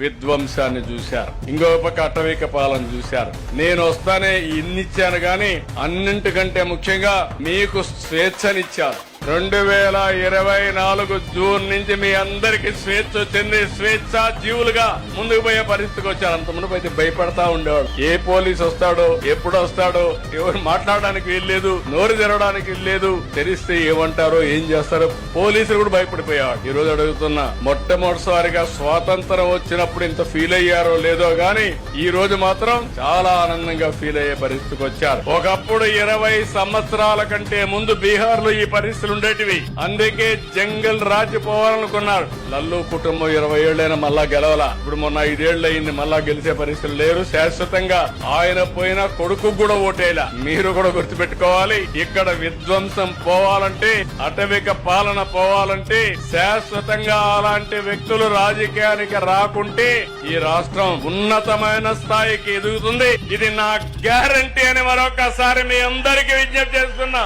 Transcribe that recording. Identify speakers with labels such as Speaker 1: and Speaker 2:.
Speaker 1: విధ్వంసాన్ని చూశారు, ఇంకో పక్క అటవిక పాలన చూశారు. నేను వస్తానే ఇన్నిచ్చాను గాని అన్నింటికంటే ముఖ్యంగా మీకు స్వేచ్ఛనిచ్చారు. 2024 జూన్ నుంచి మీ అందరికి స్వేచ్ఛ వచ్చింది. స్వేచ్ఛా జీవులుగా ముందుకు పోయే పరిస్థితికి వచ్చారు. అంత మునుపు అయితే భయపడతా ఉండేవాడు. ఏ పోలీసు వస్తాడో, ఎప్పుడు వస్తాడో, ఎవరు మాట్లాడడానికి వీల్లేదు, నోరు తెరవడానికి వీల్లేదు, తెరిస్తే ఏమంటారో, ఏం చేస్తారో పోలీసులు కూడా భయపడిపోయేవాడు. ఈ రోజు అడుగుతున్నా, మొట్టమొదటిసారిగా స్వాతంత్రం వచ్చినప్పుడు ఇంత ఫీల్ అయ్యారో లేదో గాని ఈ రోజు మాత్రం చాలా ఆనందంగా ఫీల్ అయ్యే పరిస్థితికి వచ్చారు. ఒకప్పుడు 20 సంవత్సరాల కంటే ముందు బీహార్ లో ఈ పరిస్థితులు ఉండేటివి. అందుకే జంగల్ రాజ్ పోవాలనుకున్నారు. లల్లు కుటుంబం 20 ఏళ్లైనా మళ్ళా గెలవాల. ఇప్పుడు మొన్న 5 ఏళ్లు అయింది, మళ్ళా గెలిచే పరిస్థితులు లేరు. శాశ్వతంగా ఆయన పోయినా కొడుకు కూడా ఓటేలా. మీరు కూడా గుర్తుపెట్టుకోవాలి, ఇక్కడ విధ్వంసం పోవాలంటే, అటవిక పాలన పోవాలంటే శాశ్వతంగా అలాంటి వ్యక్తులు రాజకీయానికి రాకుంటే ఈ రాష్ట్రం ఉన్నతమైన స్థాయికి ఎదుగుతుంది. ఇది నా గ్యారంటీ అని మరొకసారి మీ అందరికీ విజ్ఞప్తి చేస్తున్నా.